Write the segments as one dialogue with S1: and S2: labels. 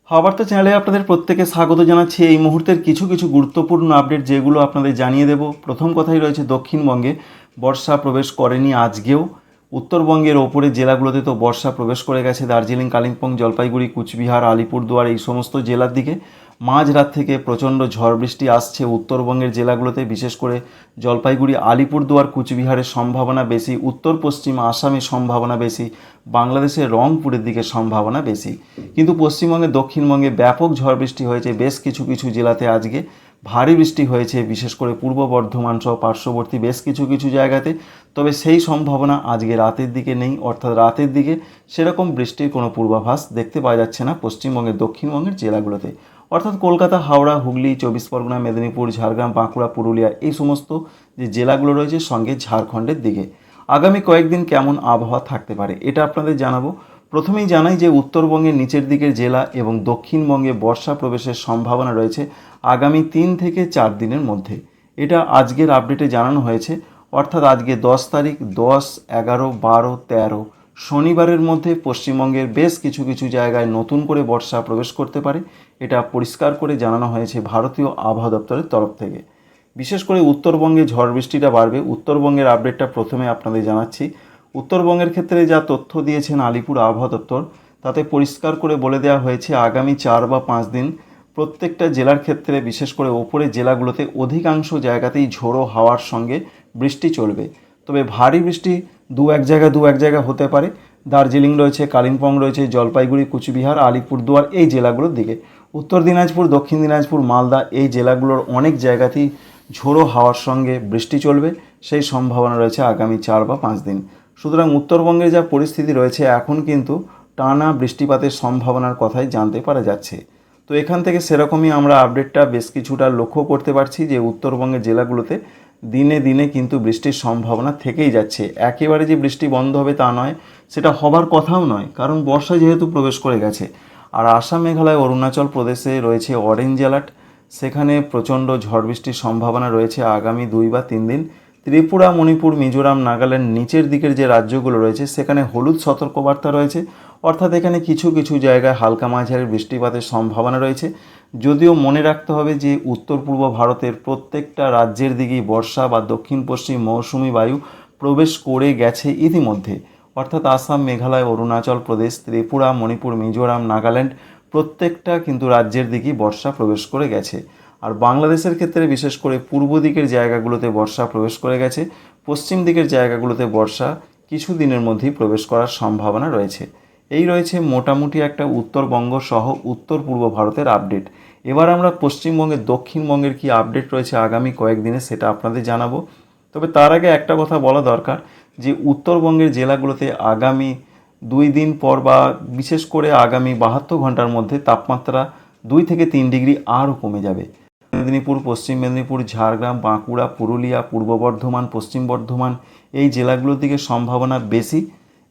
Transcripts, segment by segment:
S1: হাওয়া বার্তা চ্যানেলে আপনাদের প্রত্যেকে স্বাগত জানাচ্ছি। এই মুহূর্তের কিছু কিছু গুরুত্বপূর্ণ আপডেট যেগুলো আপনাদের জানিয়ে দেব। প্রথম কথাই রয়েছে দক্ষিণবঙ্গে বর্ষা প্রবেশ করেনি আজকেও। উত্তরবঙ্গের ওপরে জেলাগুলোতে তো বর্ষা প্রবেশ করে গেছে, দার্জিলিং, কালিম্পং, জলপাইগুড়ি, কুচবিহার, আলিপুরদুয়ার এই সমস্ত জেলার দিকে। মাঝরাত থেকে প্রচণ্ড ঝড় বৃষ্টি আসছে উত্তরবঙ্গের জেলাগুলোতে, বিশেষ করে জলপাইগুড়ি, আলিপুরদুয়ার, কুচবিহারের সম্ভাবনা বেশি, উত্তর পশ্চিম আসামের সম্ভাবনা বেশি, বাংলাদেশের রংপুরের দিকে সম্ভাবনা বেশি। কিন্তু পশ্চিমবঙ্গে, দক্ষিণবঙ্গে ব্যাপক ঝড় বৃষ্টি হয়েছে বেশ কিছু কিছু জেলাতে আজকে। ভারী বৃষ্টি হয়েছে বিশেষ করে পূর্ব বর্ধমান সহ পার্শ্ববর্তী বেশ কিছু কিছু জায়গাতে। তবে সেই সম্ভাবনা আজকে রাতের দিকে নেই, অর্থাৎ রাতের দিকে সেরকম বৃষ্টির কোনো পূর্বাভাস দেখতে পাওয়া যাচ্ছে না পশ্চিমবঙ্গের দক্ষিণবঙ্গের জেলাগুলোতে। অর্থাৎ কলকাতা, হাওড়া, হুগলি, 24 পরগনা, মেদিনীপুর, ঝাড়গ্রাম, বাঁকুড়া, পুরুলিয়া এই সমস্ত যে জেলাগুলো রয়েছে, সঙ্গে ঝাড়খণ্ডের দিকে আগামী কয়েকদিন কেমন আবহাওয়া থাকতে পারে এটা আপনাদের জানাবো। প্রথমেই জানাই যে উত্তরবঙ্গের নিচের দিকের জেলা এবং দক্ষিণবঙ্গে বর্ষা প্রবেশের সম্ভাবনা রয়েছে আগামী 3 থেকে 4 দিনের মধ্যে। এটা আজকের আপডেটে জানানো হয়েছে। অর্থাৎ আজকে 10 তারিখ, 10, 11, 12, 13 শনিবারের মধ্যে পশ্চিমবঙ্গের বেশ কিছু কিছু জায়গায় নতুন করে বর্ষা প্রবেশ করতে পারে। এটা পরিষ্কার করে জানানো হয়েছে ভারতীয় আবহাওয়া দপ্তরের তরফ থেকে। বিশেষ করে উত্তরবঙ্গে ঝড় বৃষ্টিটা বাড়বে। উত্তরবঙ্গের আপডেটটা প্রথমে আপনাদের জানাচ্ছি। উত্তরবঙ্গের ক্ষেত্রে যা তথ্য দিয়েছেন আলিপুর আবহাওয়া দপ্তর, তাতে পরিষ্কার করে বলে দেওয়া হয়েছে আগামী 4 বা 5 দিন প্রত্যেকটা জেলার ক্ষেত্রে, বিশেষ করে ওপরের জেলাগুলোতে অধিকাংশ জায়গাতেই ঝোড়ো হাওয়ার সঙ্গে বৃষ্টি চলবে। তবে ভারী বৃষ্টি দু এক জায়গা হতে পারে। দার্জিলিং রয়েছে, কালিম্পং রয়েছে, জলপাইগুড়ি, কুচবিহার, আলিপুরদুয়ার এই জেলাগুলোর দিকে। উত্তর দিনাজপুর, দক্ষিণ দিনাজপুর, মালদা এই জেলাগুলোর অনেক জায়গাতেই ঝোড়ো হাওয়ার সঙ্গে বৃষ্টি চলবে। সেই সম্ভাবনা রয়েছে আগামী 4 বা 5 দিন। সুতরাং উত্তরবঙ্গের যা পরিস্থিতি রয়েছে এখন কিন্তু টানা বৃষ্টিপাতের সম্ভাবনার কথাই জানতে পারা যাচ্ছে। তো এখান থেকে সেরকমই আমরা আপডেটটা বেশ কিছুটা লক্ষ্য করতে পারছি যে উত্তরবঙ্গের জেলাগুলোতে দিনে দিনে কিন্তু বৃষ্টির সম্ভাবনা থেকেই যাচ্ছে। একেবারে যে বৃষ্টি বন্ধ হবে তা নয়, সেটা হবার কথাও নয়, কারণ বর্ষা যেহেতু প্রবেশ করে গেছে। আর আসাম, মেঘালয়, অরুণাচল প্রদেশে রয়েছে অরেঞ্জ অ্যালার্ট, সেখানে প্রচণ্ড ঝড় বৃষ্টির সম্ভাবনা রয়েছে আগামী 2 বা 3 দিন। ত্রিপুরা, মণিপুর, মিজোরাম, নাগাল্যান্ড নিচের দিকের যে রাজ্যগুলো রয়েছে সেখানে হলুদ সতর্কবার্তা রয়েছে। অর্থাৎ এখানে কিছু কিছু জায়গায় হালকা মাঝারি বৃষ্টিপাতের সম্ভাবনা রয়েছে। যদিও মনে রাখতে হবে যে উত্তর পূর্ব ভারতের প্রত্যেকটা রাজ্যের দিকেই বর্ষা বা দক্ষিণ পশ্চিম মৌসুমি বায়ু প্রবেশ করে গেছে ইতিমধ্যে। অর্থাৎ আসাম, মেঘালয়, অরুণাচল প্রদেশ, ত্রিপুরা, মণিপুর, মিজোরাম, নাগাল্যান্ড প্রত্যেকটা কিন্তু রাজ্যের দিকেই বর্ষা প্রবেশ করে গেছে। আর বাংলাদেশের ক্ষেত্রে বিশেষ করে পূর্ব দিকের জায়গাগুলোতে বর্ষা প্রবেশ করে গেছে। পশ্চিম দিকের জায়গাগুলোতে বর্ষা কিছু দিনের মধ্যেই প্রবেশ করার সম্ভাবনা রয়েছে। এই রয়েছে মোটামুটি একটা উত্তরবঙ্গ সহ উত্তর পূর্ব ভারতের আপডেট। এবার আমরা পশ্চিমবঙ্গের, দক্ষিণবঙ্গের কি আপডেট রয়েছে আগামী কয়েকদিনে সেটা আপনাদের জানাবো। তবে তার আগে একটা কথা বলা দরকার যে উত্তরবঙ্গের জেলাগুলোতে আগামী 2 দিন পর বা বিশেষ করে আগামী 72 ঘন্টার মধ্যে তাপমাত্রা 2 থেকে 3 ডিগ্রি আরও কমে যাবে। মেদিনীপুর, পশ্চিম মেদিনীপুর, ঝাড়গ্রাম, বাঁকুড়া, পুরুলিয়া, পূর্ব বর্ধমান, পশ্চিম বর্ধমান এই জেলাগুলোর দিকে সম্ভাবনা বেশি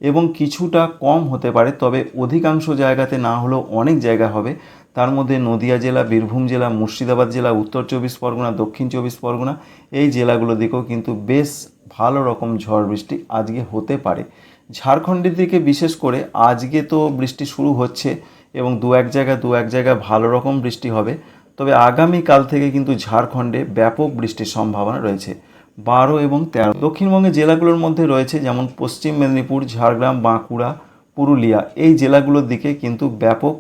S1: এবং কিছুটা কম হতে পারে। তবে অধিকাংশ জায়গাতে না হলেও অনেক জায়গা হবে। তার মধ্যে নদিয়া জেলা, বীরভূম জেলা, মুর্শিদাবাদ জেলা, উত্তর 24 পরগনা, দক্ষিণ 24 পরগনা এই জেলাগুলোর দিকেও কিন্তু বেশ ভালো রকম ঝড় বৃষ্টি আজকে হতে পারে। ঝাড়খণ্ডের দিকে বিশেষ করে আজকে তো বৃষ্টি শুরু হচ্ছে এবং দু এক জায়গায় ভালো রকম বৃষ্টি হবে। তবে আগামীকাল থেকে কিন্তু ঝাড়খণ্ডে ব্যাপক বৃষ্টির সম্ভাবনা রয়েছে 12 এবং 13। দক্ষিণবঙ্গের জেলাগুলোর মধ্যে রয়েছে যেমন পশ্চিম মেদিনীপুর, ঝাড়গ্রাম, বাঁকুড়া, পুরুলিয়া এই জেলাগুলোর দিকে কিন্তু ব্যাপক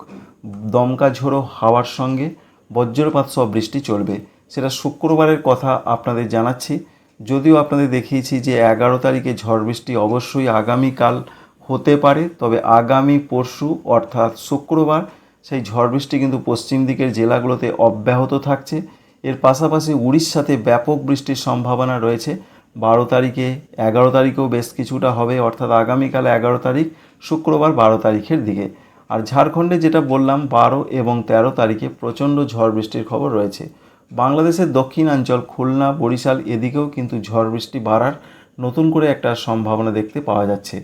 S1: দমকা ঝোড়ো হাওয়ার সঙ্গে বজ্রপাত সহ বৃষ্টি চলবে। সেটা শুক্রবারের কথা আপনাদের জানাচ্ছি। যদিও আপনাদের দেখিয়েছি যে 11 তারিখে ঝড় বৃষ্টি অবশ্যই আগামীকাল হতে পারে, তবে আগামী পরশু অর্থাৎ শুক্রবার সেই ঝড় বৃষ্টি কিন্তু পশ্চিম দিকের জেলাগুলোতে অব্যাহত থাকছে। এর পাশাপাশি উড়িষ্যাতে ব্যাপক বৃষ্টির সম্ভাবনা রয়েছে 12 তারিখে, 11 তারিখেও বেশ কিছুটা হবে, অর্থাৎ আগামীকাল 11 তারিখ, শুক্রবার 12 তারিখের দিকে। আর ঝাড়খণ্ডে যেটা বললাম 12 এবং 13 তারিখে প্রচণ্ড ঝড় বৃষ্টির খবর রয়েছে। বাংলাদেশের দক্ষিণাঞ্চল, খুলনা, বরিশাল এদিকেও কিন্তু ঝড় বৃষ্টি বাড়ার নতুন করে একটা সম্ভাবনা দেখতে পাওয়া যাচ্ছে।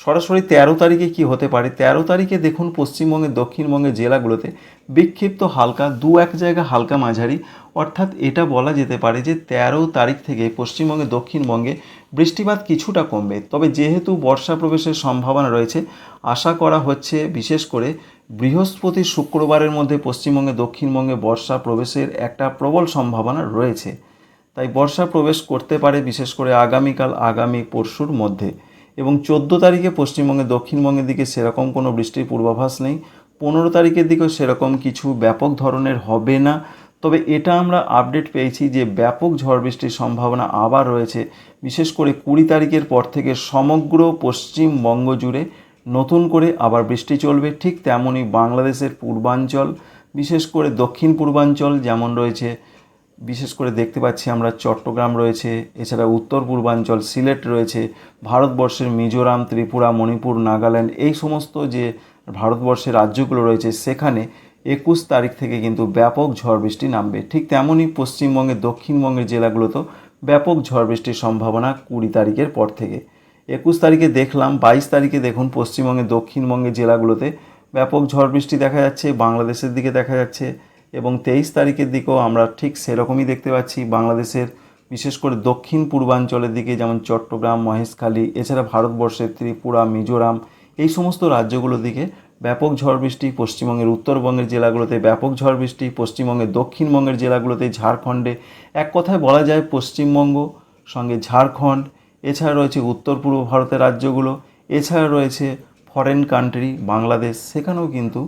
S1: সরাসরি 13 তারিখে কি হতে পারে? 13 তারিখে দেখুন পশ্চিমবঙ্গের, দক্ষিণবঙ্গের জেলাগুলোতে বিক্ষিপ্ত হালকা, দু এক জায়গা হালকা মাঝারি, অর্থাৎ এটা বলা যেতে পারে যে 13 তারিখ থেকে পশ্চিমবঙ্গে, দক্ষিণবঙ্গে বৃষ্টিপাত কিছুটা কমবে। তবে যেহেতু বর্ষা প্রবেশের সম্ভাবনা রয়েছে, আশা করা হচ্ছে বিশেষ করে বৃহস্পতি শুক্রবারের মধ্যে পশ্চিমবঙ্গে দক্ষিণবঙ্গে বর্ষা প্রবেশের একটা প্রবল সম্ভাবনা রয়েছে। তাই বর্ষা প্রবেশ করতে পারে বিশেষ করে আগামীকাল আগামী পরশুর মধ্যে। এবং 14 তারিখে পশ্চিমবঙ্গে দক্ষিণবঙ্গের দিকে সেরকম কোনো বৃষ্টির পূর্বাভাস নেই। 15 তারিখের দিকেও সেরকম কিছু ব্যাপক ধরনের হবে না। তবে এটা আমরা আপডেট পেয়েছি যে ব্যাপক ঝড় বৃষ্টির সম্ভাবনা আবার রয়েছে। বিশেষ করে 20 তারিখের পর থেকে সমগ্র পশ্চিমবঙ্গ জুড়ে নতুন করে আবার বৃষ্টি চলবে। ঠিক তেমনই বাংলাদেশের পূর্বাঞ্চল, বিশেষ করে দক্ষিণ পূর্বাঞ্চল যেমন রয়েছে, বিশেষ করে দেখতে পাচ্ছি আমরা চট্টগ্রাম রয়েছে, এছাড়া উত্তর পূর্বাঞ্চল সিলেট রয়েছে, ভারতবর্ষের মিজোরাম, ত্রিপুরা, মণিপুর, নাগাল্যান্ড, এই সমস্ত যে ভারতবর্ষের রাজ্যগুলো রয়েছে সেখানে 21 তারিখ থেকে কিন্তু ব্যাপক ঝড় বৃষ্টি নামবে। ঠিক তেমনই পশ্চিমবঙ্গের দক্ষিণবঙ্গের জেলাগুলোতেও ব্যাপক ঝড় বৃষ্টির সম্ভাবনা 20 তারিখের পর থেকে। 21 তারিখে দেখলাম, 22 তারিখে দেখুন পশ্চিমবঙ্গের দক্ষিণবঙ্গের জেলাগুলোতে ব্যাপক ঝড় বৃষ্টি দেখা যাচ্ছে, বাংলাদেশের দিকে দেখা যাচ্ছে। এবং 23 তারিখের দিকেও আমরা ঠিক সেরকমই দেখতে পাচ্ছি বাংলাদেশের বিশেষ করে দক্ষিণ পূর্বাঞ্চলের দিকে, যেমন চট্টগ্রাম, মহেশখালী, এছাড়া ভারতবর্ষের ত্রিপুরা, মিজোরাম, এই সমস্ত রাজ্যগুলোর দিকে ব্যাপক ঝড় বৃষ্টি। পশ্চিমবঙ্গের উত্তরবঙ্গের জেলাগুলোতে ব্যাপক ঝড় বৃষ্টি, পশ্চিমবঙ্গের দক্ষিণবঙ্গের জেলাগুলোতে, ঝাড়খণ্ডে, এক কথায় বলা যায় পশ্চিমবঙ্গ সঙ্গে ঝাড়খণ্ড, এছাড়া রয়েছে উত্তর পূর্ব ভারতের রাজ্যগুলো, এছাড়া রয়েছে ফরেন কান্ট্রি বাংলাদেশ, সেখানেও কিন্তু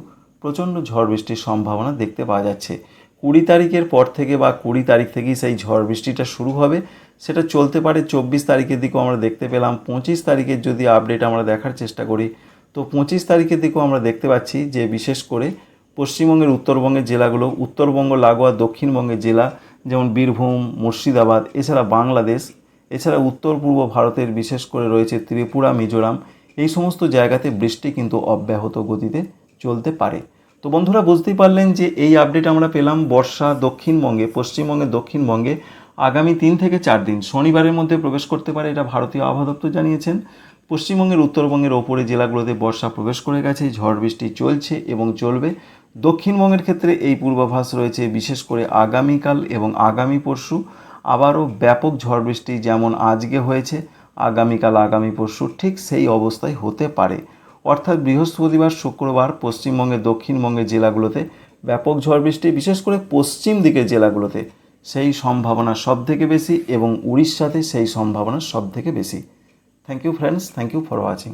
S1: প্রচণ্ড ঝড় বৃষ্টির সম্ভাবনা দেখতে পাওয়া যাচ্ছে। 20 তারিখের পর থেকে বা 20 তারিখ থেকেই সেই ঝড় বৃষ্টিটা শুরু হবে, সেটা চলতে পারে 24 তারিখের দিকেও আমরা দেখতে পেলাম। 25 তারিখের যদি আপডেট আমরা দেখার চেষ্টা করি, তো 25 তারিখের দিকেও আমরা দেখতে পাচ্ছি যে বিশেষ করে পশ্চিমবঙ্গের উত্তরবঙ্গের জেলাগুলো, উত্তরবঙ্গ লাগোয়া দক্ষিণবঙ্গের জেলা যেমন বীরভূম, মুর্শিদাবাদ, এছাড়া বাংলাদেশ, এছাড়া উত্তর পূর্ব ভারতের বিশেষ করে রয়েছে ত্রিপুরা, মিজোরাম, এই সমস্ত জায়গাতে বৃষ্টি কিন্তু অব্যাহত গতিতে চলতে পারে। তো বন্ধুরা, বুঝতেই পারলেন যে এই আপডেট আমরা পেলাম বর্ষা দক্ষিণবঙ্গে, পশ্চিমবঙ্গের দক্ষিণবঙ্গে আগামী 3 থেকে 4 দিন শনিবারের মধ্যে প্রবেশ করতে পারে, এটা ভারতীয় আবহাওয়া দপ্তর জানিয়েছেন। পশ্চিমবঙ্গের উত্তরবঙ্গের ওপরে জেলাগুলোতে বর্ষা প্রবেশ করে গেছে, ঝড় বৃষ্টি চলছে এবং চলবে। দক্ষিণবঙ্গের ক্ষেত্রে এই পূর্বাভাস রয়েছে বিশেষ করে আগামীকাল এবং আগামী পরশু আবারও ব্যাপক ঝড় বৃষ্টি যেমন আজকে হয়েছে, আগামীকাল আগামী পরশু ঠিক সেই অবস্থায় হতে পারে। অর্থাৎ বৃহস্পতিবার শুক্রবার পশ্চিমবঙ্গের দক্ষিণবঙ্গের জেলাগুলোতে ব্যাপক ঝড় বৃষ্টি, বিশেষ করে পশ্চিম দিকের জেলাগুলোতে সেই সম্ভাবনা সবথেকে বেশি এবং উড়িষ্যাতে সেই সম্ভাবনা সবথেকে বেশি। Thank you friends, thank you for watching.